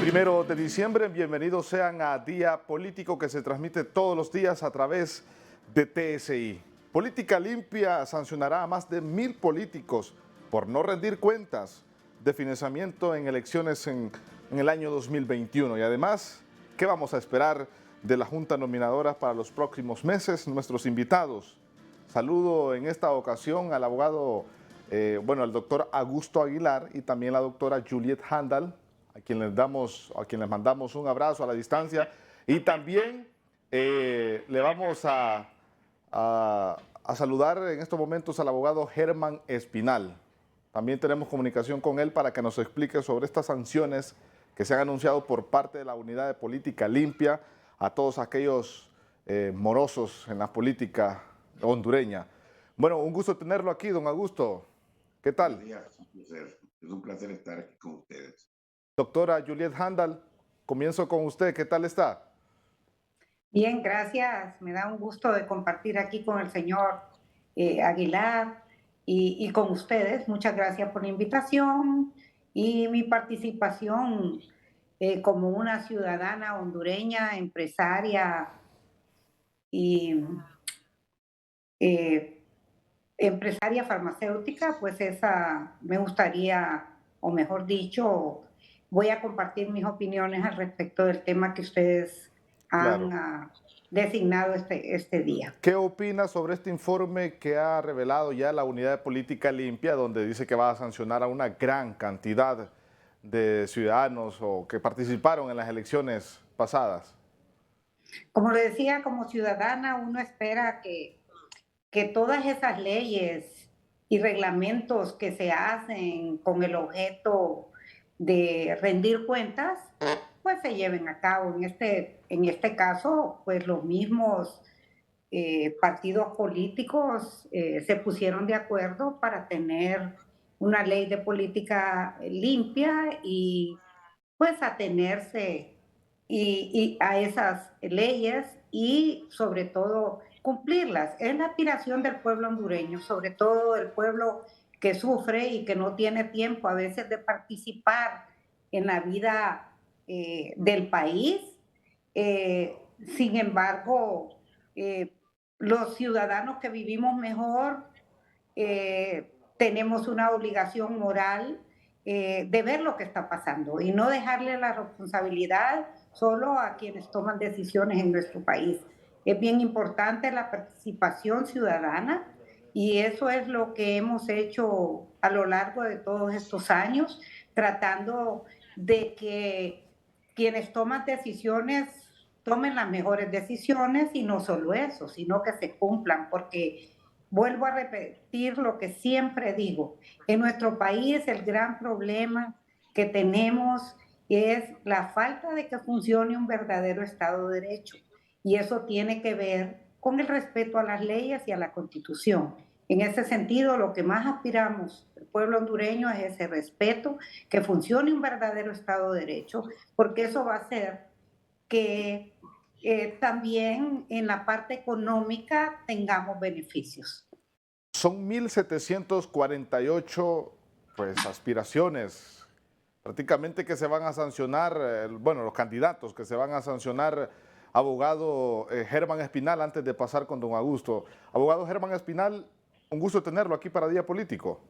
Primero de diciembre, bienvenidos sean a Día Político que se transmite todos los días a través de TSI. Política Limpia sancionará a más de 1000 políticos por no rendir cuentas de financiamiento en elecciones en el año 2021. Y además, ¿qué vamos a esperar de la Junta Nominadora para los próximos meses? Nuestros invitados. Saludo en esta ocasión al abogado, al doctor Augusto Aguilar y también la doctora Juliet Handal, a quien les mandamos un abrazo a la distancia, y también le vamos a saludar en estos momentos al abogado Germán Espinal. También tenemos comunicación con él para que nos explique sobre estas sanciones que se han anunciado por parte de la Unidad de Política Limpia a todos aquellos morosos en la política hondureña. Bueno, un gusto tenerlo aquí, don Augusto. ¿Qué tal? Buenos días, es un placer estar aquí con ustedes. Doctora Juliet Handal, comienzo con usted. ¿Qué tal está? Bien, gracias. Me da un gusto de compartir aquí con el señor Aguilar y con ustedes. Muchas gracias por la invitación y mi participación como una ciudadana hondureña, empresaria y empresaria farmacéutica, pues esa me gustaría, o mejor dicho, voy a compartir mis opiniones al respecto del tema que ustedes han designado este día. ¿Qué opina sobre este informe que ha revelado ya la Unidad de Política Limpia, donde dice que va a sancionar a una gran cantidad de ciudadanos o que participaron en las elecciones pasadas? Como le decía, como ciudadana uno espera que todas esas leyes y reglamentos que se hacen con el objeto de rendir cuentas, pues se lleven a cabo. En este caso, pues los mismos partidos políticos se pusieron de acuerdo para tener una ley de política limpia y pues atenerse y a esas leyes y sobre todo cumplirlas. Es la aspiración del pueblo hondureño, sobre todo el pueblo que sufre y que no tiene tiempo a veces de participar en la vida del país. Sin embargo, los ciudadanos que vivimos mejor tenemos una obligación moral de ver lo que está pasando y no dejarle la responsabilidad solo a quienes toman decisiones en nuestro país. Es bien importante la participación ciudadana y eso es lo que hemos hecho a lo largo de todos estos años, tratando de que quienes toman decisiones tomen las mejores decisiones y no solo eso, sino que se cumplan, porque vuelvo a repetir lo que siempre digo, en nuestro país el gran problema que tenemos es la falta de que funcione un verdadero Estado de Derecho. Y eso tiene que ver con el respeto a las leyes y a la Constitución. En ese sentido, lo que más aspiramos el pueblo hondureño es ese respeto, que funcione un verdadero Estado de Derecho, porque eso va a hacer que también en la parte económica tengamos beneficios. Son 1748 aspiraciones prácticamente que se van a sancionar, los candidatos que se van a sancionar. Abogado Germán Espinal, antes de pasar con don Augusto. Abogado Germán Espinal, un gusto tenerlo aquí para Día Político.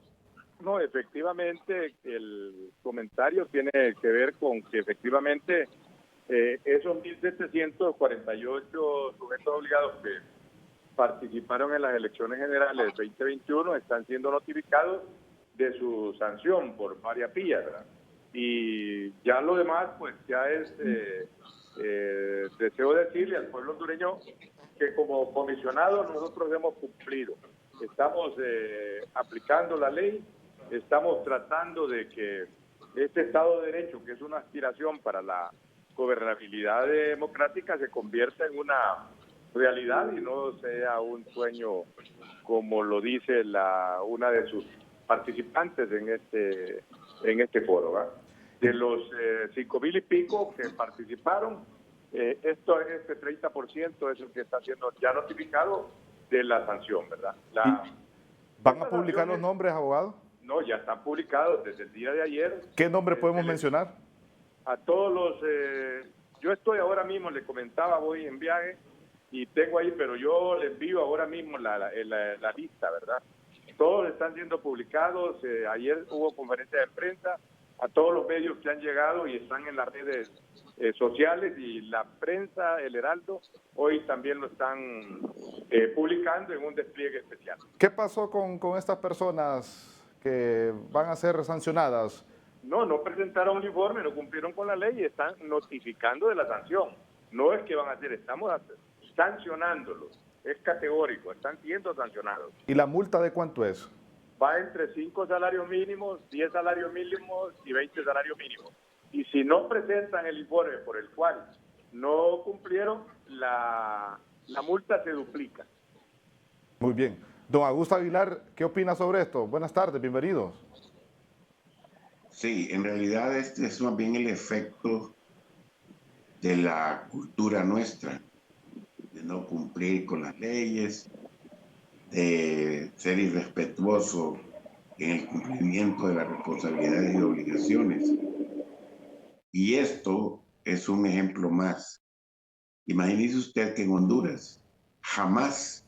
No, efectivamente, el comentario tiene que ver con que efectivamente esos 1748 sujetos obligados que participaron en las elecciones generales del 2021 están siendo notificados de su sanción por varias vías, ¿verdad? Y ya lo demás, pues ya es, deseo decirle al pueblo hondureño que como comisionados nosotros hemos cumplido. Estamos aplicando la ley, estamos tratando de que este Estado de Derecho, que es una aspiración para la gobernabilidad democrática, se convierta en una realidad y no sea un sueño como lo dice una de sus participantes en este foro, ¿verdad? De los 5,000 y pico que participaron, este 30% es el que está siendo ya notificado de la sanción, ¿verdad? ¿Van a publicar los nombres, abogado? No, ya están publicados desde el día de ayer. ¿Qué nombre podemos mencionar? a todos los... yo estoy ahora mismo, le comentaba, voy en viaje y tengo ahí, pero yo le envío ahora mismo la lista, ¿verdad? Todos están siendo publicados. Ayer hubo conferencia de prensa a todos los medios que han llegado y están en las redes sociales, y la prensa, el Heraldo, hoy también lo están publicando en un despliegue especial. ¿Qué pasó con estas personas que van a ser sancionadas? No presentaron un informe, no cumplieron con la ley y están notificando de la sanción. No es que van a hacer, estamos sancionándolos. Es categórico, están siendo sancionados. ¿Y la multa de cuánto es? Va entre 5 salarios mínimos, 10 salarios mínimos y 20 salarios mínimos. Y si no presentan el informe por el cual no cumplieron, la multa se duplica. Muy bien. Don Augusto Aguilar, ¿qué opina sobre esto? Buenas tardes, bienvenidos. Sí, en realidad este es más bien el efecto de la cultura nuestra, de no cumplir con las leyes, de ser irrespetuoso en el cumplimiento de las responsabilidades y obligaciones. Y esto es un ejemplo más. Imagínese usted que en Honduras jamás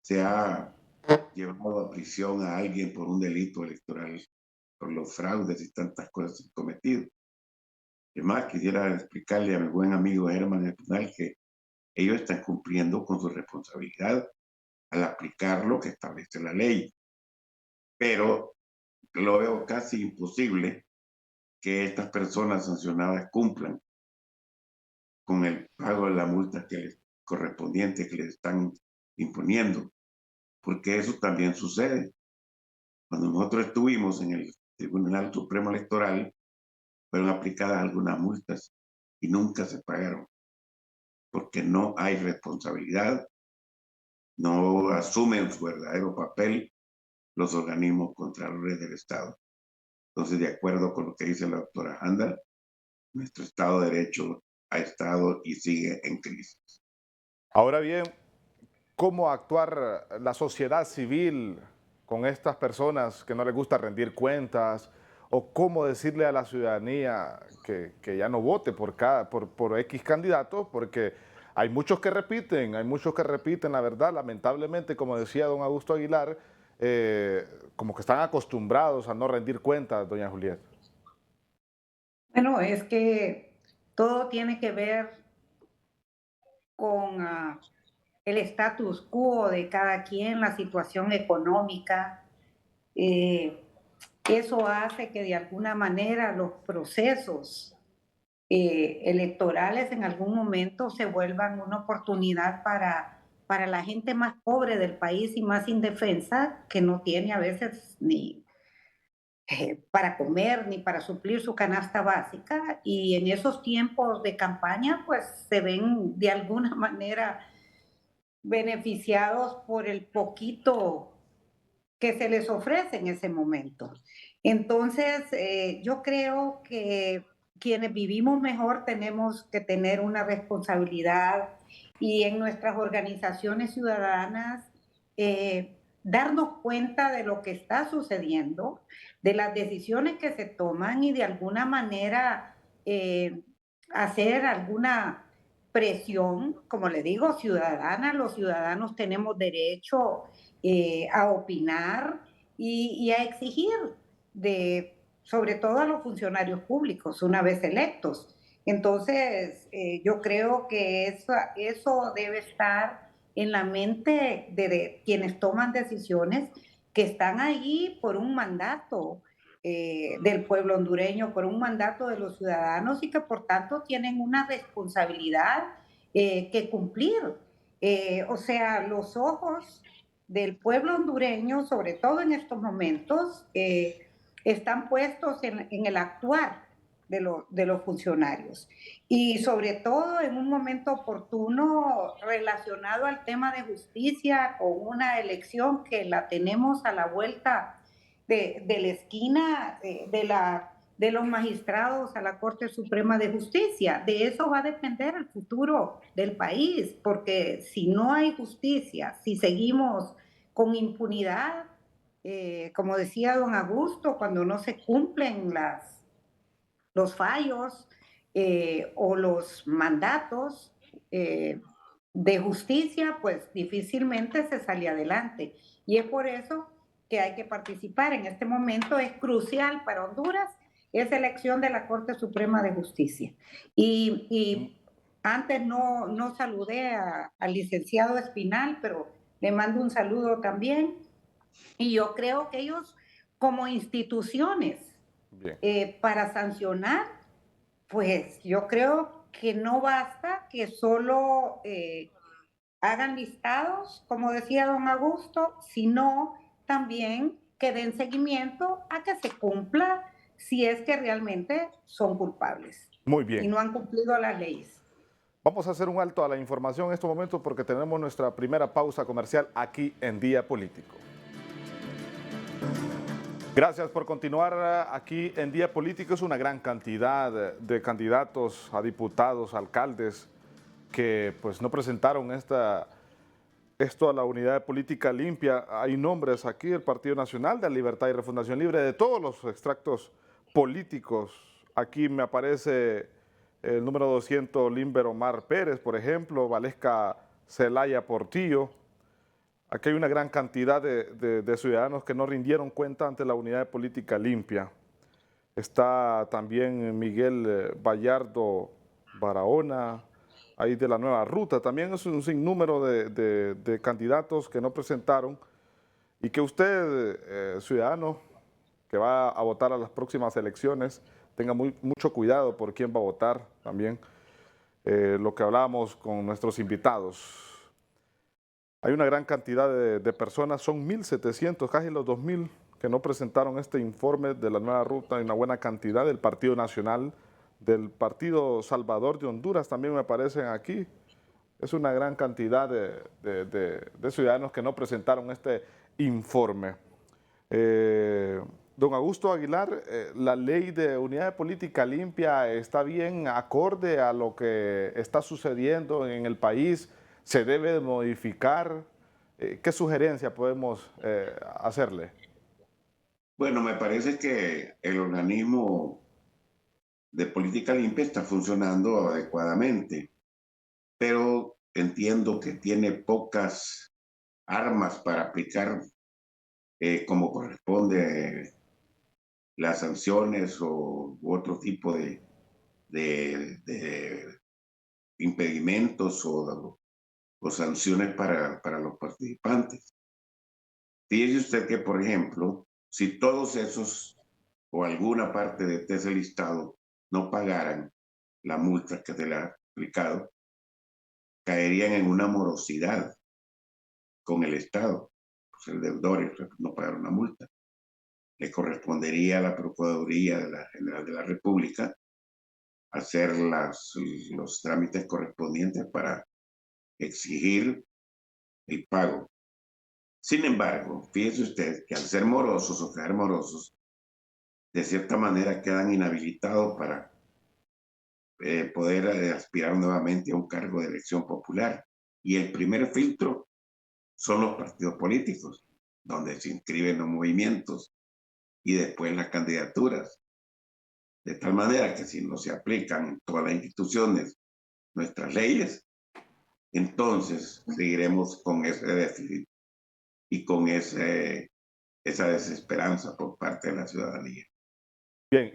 se ha llevado a prisión a alguien por un delito electoral, por los fraudes y tantas cosas cometidas. Además, quisiera explicarle a mi buen amigo Herman Espinal que ellos están cumpliendo con su responsabilidad al aplicar lo que establece la ley. Pero lo veo casi imposible que estas personas sancionadas cumplan con el pago de la multa correspondiente que les están imponiendo, porque eso también sucede. Cuando nosotros estuvimos en el Tribunal Supremo Electoral, fueron aplicadas algunas multas y nunca se pagaron, porque no hay responsabilidad, no asumen su verdadero papel los organismos contralores del Estado. Entonces, de acuerdo con lo que dice la doctora Handal, nuestro Estado de Derecho ha estado y sigue en crisis. Ahora bien, ¿cómo actuar la sociedad civil con estas personas que no les gusta rendir cuentas? ¿O cómo decirle a la ciudadanía que ya no vote por X candidatos? Porque hay muchos que repiten, la verdad, lamentablemente, como decía don Augusto Aguilar, como que están acostumbrados a no rendir cuentas, doña Julieta. Bueno, es que todo tiene que ver con el status quo de cada quien, la situación económica. Eso hace que de alguna manera los procesos electorales en algún momento se vuelvan una oportunidad para la gente más pobre del país y más indefensa, que no tiene a veces ni para comer ni para suplir su canasta básica, y en esos tiempos de campaña pues se ven de alguna manera beneficiados por el poquito que se les ofrece en ese momento. Entonces, yo creo que quienes vivimos mejor tenemos que tener una responsabilidad, y en nuestras organizaciones ciudadanas darnos cuenta de lo que está sucediendo, de las decisiones que se toman, y de alguna manera hacer alguna presión, como le digo, ciudadana. Los ciudadanos tenemos derecho a opinar y a exigir sobre todo a los funcionarios públicos una vez electos. Entonces, yo creo que eso debe estar en la mente de quienes toman decisiones, que están ahí por un mandato del pueblo hondureño, por un mandato de los ciudadanos, y que por tanto tienen una responsabilidad que cumplir. O sea, los ojos del pueblo hondureño, sobre todo en estos momentos, están puestos en el actuar de los funcionarios, y sobre todo en un momento oportuno relacionado al tema de justicia, con una elección que la tenemos a la vuelta de la esquina, de los magistrados a la Corte Suprema de Justicia. De eso va a depender el futuro del país, porque si no hay justicia, si seguimos con impunidad, como decía don Augusto, cuando no se cumplen los fallos o los mandatos de justicia, pues difícilmente se sale adelante. Y es por eso que hay que participar. En este momento es crucial para Honduras esa elección de la Corte Suprema de Justicia. Y antes no saludé al licenciado Espinal, pero le mando un saludo también. Y yo creo que ellos, como instituciones, para sancionar, pues yo creo que no basta que solo hagan listados, como decía don Augusto, sino también que den seguimiento a que se cumpla si es que realmente son culpables. Muy Y bien. no han cumplido las leyes. Vamos a hacer un alto a la información en estos momentos porque tenemos nuestra primera pausa comercial aquí en Día Político. Gracias por continuar aquí en Día Político. Es una gran cantidad de candidatos a diputados, alcaldes, que pues no presentaron esto a la Unidad de Política Limpia. Hay nombres aquí del Partido Nacional, de Libertad y Refundación Libre, de todos los extractos políticos. Aquí me aparece el número 200, Limber Omar Pérez, por ejemplo, Valesca Zelaya Portillo. Aquí hay una gran cantidad de ciudadanos que no rindieron cuenta ante la Unidad de Política Limpia. Está también Miguel Vallardo Barahona, ahí de la Nueva Ruta. También es un sinnúmero de candidatos que no presentaron y que usted, ciudadano, que va a votar a las próximas elecciones, tenga mucho cuidado por quién va a votar también. Lo que hablábamos con nuestros invitados. Hay una gran cantidad de personas, son 1.700, casi los 2.000 que no presentaron este informe de la Nueva Ruta. Hay una buena cantidad del Partido Nacional, del Partido Salvador de Honduras también me aparecen aquí. Es una gran cantidad de ciudadanos que no presentaron este informe. Don Augusto Aguilar, ¿la ley de unidad de política limpia está bien acorde a lo que está sucediendo en el país? ¿Se debe de modificar? ¿Qué sugerencia podemos hacerle? Bueno, me parece que el organismo de política limpia está funcionando adecuadamente, pero entiendo que tiene pocas armas para aplicar como corresponde las sanciones u otro tipo de impedimentos o sanciones para los participantes. Fíjese usted que, por ejemplo, si todos esos o alguna parte de ese listado no pagaran la multa que se le ha aplicado, caerían en una morosidad con el Estado. Pues el deudor no pagar una multa. Le correspondería a la Procuraduría de la General de la República hacer los trámites correspondientes para exigir el pago. Sin embargo, fíjese usted que al ser morosos o quedar morosos, de cierta manera quedan inhabilitados para poder aspirar nuevamente a un cargo de elección popular. Y el primer filtro son los partidos políticos, donde se inscriben los movimientos y después las candidaturas. De tal manera que si no se aplican en todas las instituciones nuestras leyes, entonces seguiremos con ese déficit y con esa desesperanza por parte de la ciudadanía. Bien,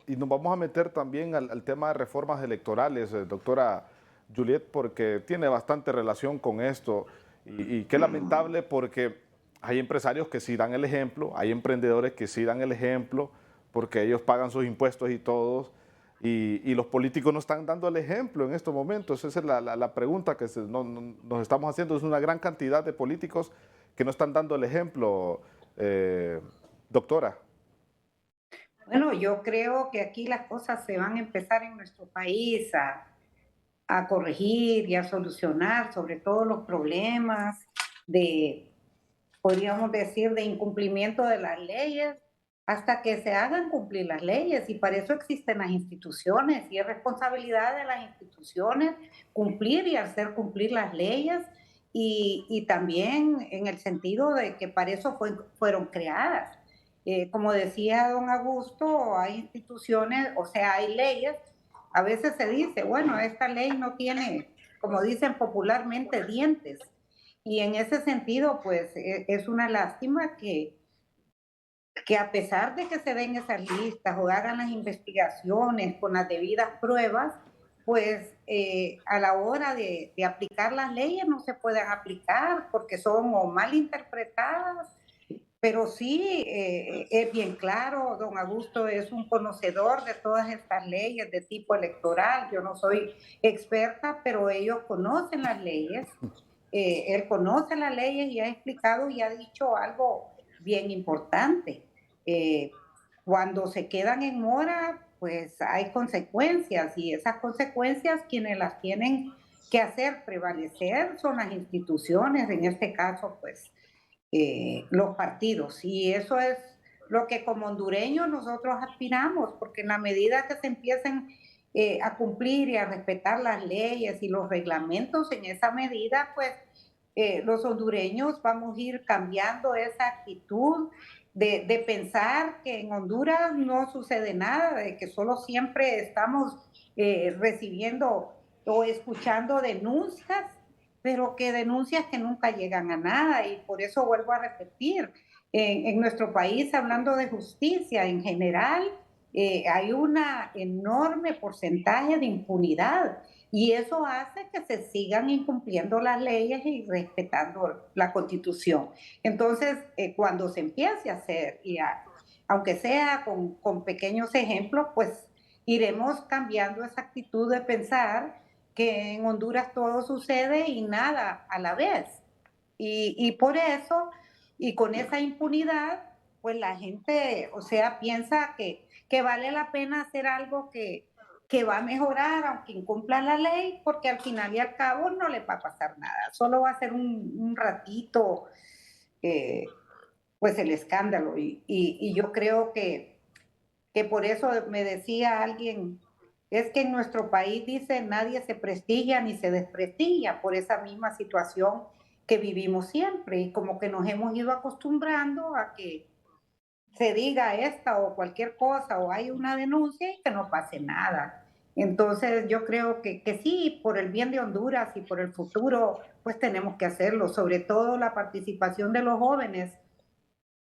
y nos vamos a meter también al tema de reformas electorales, doctora Juliet, porque tiene bastante relación con esto y qué lamentable porque hay empresarios que sí dan el ejemplo, hay emprendedores que sí dan el ejemplo porque ellos pagan sus impuestos y todos, y los políticos no están dando el ejemplo en estos momentos. Esa es la pregunta que nos estamos haciendo. Es una gran cantidad de políticos que no están dando el ejemplo, doctora. Bueno, yo creo que aquí las cosas se van a empezar en nuestro país a corregir y a solucionar, sobre todo los problemas podríamos decir, de incumplimiento de las leyes, hasta que se hagan cumplir las leyes. Y para eso existen las instituciones, y es responsabilidad de las instituciones cumplir y hacer cumplir las leyes, y también en el sentido de que para eso fueron creadas. Como decía don Augusto, hay instituciones, o sea, hay leyes. A veces se dice, bueno, esta ley no tiene, como dicen popularmente, dientes. Y en ese sentido, pues es una lástima que a pesar de que se den esas listas o hagan las investigaciones con las debidas pruebas, pues a la hora de aplicar las leyes no se puedan aplicar porque son o mal interpretadas, pero sí es bien claro, don Augusto es un conocedor de todas estas leyes de tipo electoral. Yo no soy experta, pero ellos conocen las leyes, él conoce las leyes y ha explicado y ha dicho algo bien importante. Eh, Cuando se quedan en mora, pues hay consecuencias y esas consecuencias quienes las tienen que hacer prevalecer son las instituciones, en este caso, pues los partidos. Y eso es lo que como hondureños nosotros aspiramos, porque en la medida que se empiecen a cumplir y a respetar las leyes y los reglamentos, en esa medida, pues los hondureños vamos a ir cambiando esa actitud de pensar que en Honduras no sucede nada, de que solo siempre estamos recibiendo o escuchando denuncias, pero que denuncias que nunca llegan a nada. Y por eso vuelvo a repetir, en nuestro país, hablando de justicia en general, hay un enorme porcentaje de impunidad y eso hace que se sigan incumpliendo las leyes y respetando la Constitución. Entonces, cuando se empiece a hacer, aunque sea con pequeños ejemplos, pues iremos cambiando esa actitud de pensar que en Honduras todo sucede y nada a la vez. Y por eso, y con esa impunidad, pues la gente, o sea, piensa que vale la pena hacer algo que va a mejorar, aunque incumpla la ley, porque al final y al cabo no le va a pasar nada. Solo va a ser un ratito, eh, pues el escándalo. Y yo creo que por eso me decía alguien, es que en nuestro país, dice, nadie se prestigia ni se desprestigia por esa misma situación que vivimos siempre y como que nos hemos ido acostumbrando a que se diga esta o cualquier cosa o hay una denuncia y que no pase nada. Entonces yo creo que sí, por el bien de Honduras y por el futuro, pues tenemos que hacerlo, sobre todo la participación de los jóvenes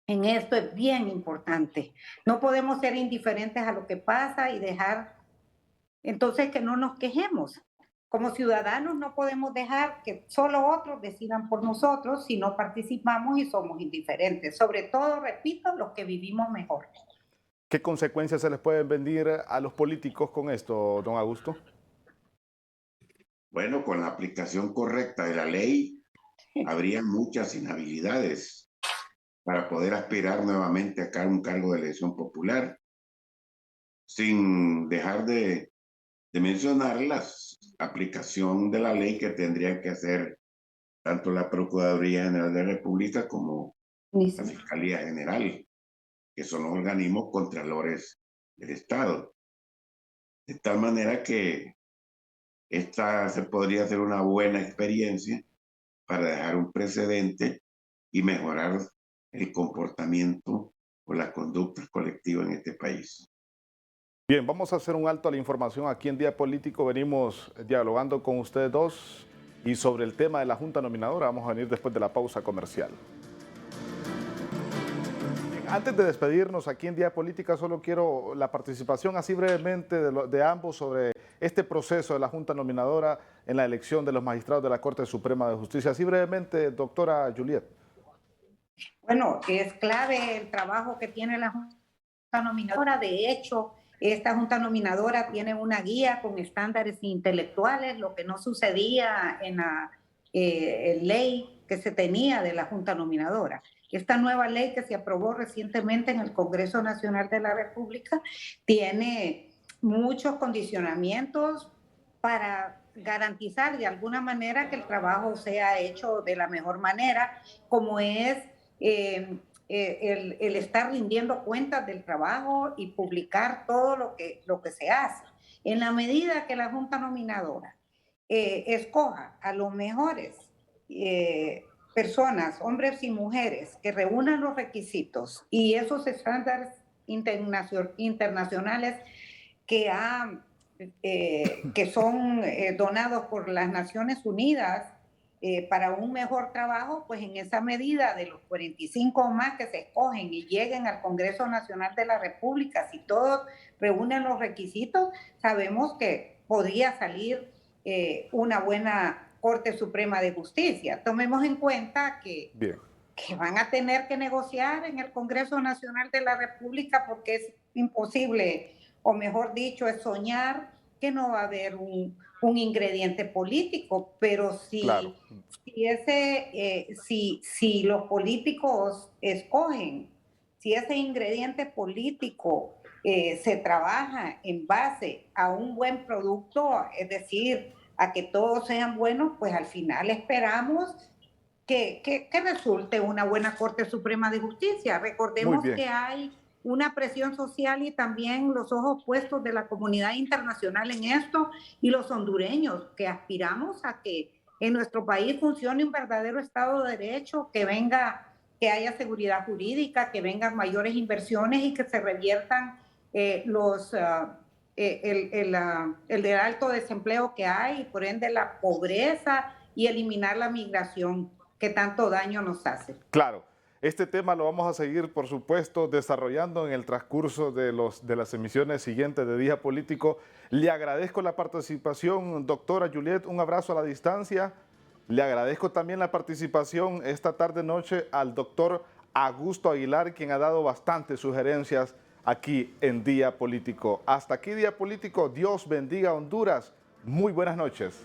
en esto es bien importante. No podemos ser indiferentes a lo que pasa y dejar, entonces, que no nos quejemos. Como ciudadanos no podemos dejar que solo otros decidan por nosotros si no participamos y somos indiferentes. Sobre todo, repito, los que vivimos mejor. ¿Qué consecuencias se les pueden venir a los políticos con esto, don Augusto? Bueno, con la aplicación correcta de la ley, habría muchas inhabilidades para poder aspirar nuevamente a un cargo de elección popular, sin dejar de mencionar la aplicación de la ley que tendrían que hacer tanto la Procuraduría General de la República como la Fiscalía General, que son los organismos contralores del Estado. De tal manera que esta se podría hacer una buena experiencia para dejar un precedente y mejorar el comportamiento o la conducta colectiva en este país. Bien, vamos a hacer un alto a la información. Aquí en Día Político venimos dialogando con ustedes dos y sobre el tema de la Junta Nominadora. Vamos a venir después de la pausa comercial. Antes de despedirnos aquí en Día Política, solo quiero la participación así brevemente de ambos sobre este proceso de la Junta Nominadora en la elección de los magistrados de la Corte Suprema de Justicia. Así brevemente, doctora Juliet. Bueno, es clave el trabajo que tiene la Junta Nominadora. De hecho, esta Junta Nominadora tiene una guía con estándares intelectuales, lo que no sucedía en la ley que se tenía de la Junta Nominadora. Esta nueva ley que se aprobó recientemente en el Congreso Nacional de la República tiene muchos condicionamientos para garantizar de alguna manera que el trabajo sea hecho de la mejor manera, como es el estar rindiendo cuentas del trabajo y publicar todo lo que se hace. En la medida que la Junta Nominadora escoja a los mejores personas, hombres y mujeres, que reúnan los requisitos y esos estándares internacionales que son donados por las Naciones Unidas para un mejor trabajo, pues en esa medida de los 45 o más que se escogen y lleguen al Congreso Nacional de la República, si todos reúnen los requisitos, sabemos que podría salir una buena Corte Suprema de Justicia. Tomemos en cuenta que van a tener que negociar en el Congreso Nacional de la República porque es imposible, o mejor dicho, es soñar que no va a haber un ingrediente político, pero Claro. si los políticos escogen, si ese ingrediente político se trabaja en base a un buen producto, es decir, a que todos sean buenos, pues al final esperamos que resulte una buena Corte Suprema de Justicia. Recordemos que hay una presión social y también los ojos puestos de la comunidad internacional en esto, y los hondureños que aspiramos a que en nuestro país funcione un verdadero Estado de Derecho, que haya seguridad jurídica, que vengan mayores inversiones y que se reviertan el del alto desempleo que hay, y por ende la pobreza, y eliminar la migración que tanto daño nos hace. Claro, este tema lo vamos a seguir, por supuesto, desarrollando en el transcurso de las emisiones siguientes de Día Político. Le agradezco la participación, doctora Juliet, un abrazo a la distancia. Le agradezco también la participación esta tarde-noche al doctor Augusto Aguilar, quien ha dado bastantes sugerencias aquí en Día Político. Hasta aquí Día Político. Dios bendiga a Honduras. Muy buenas noches.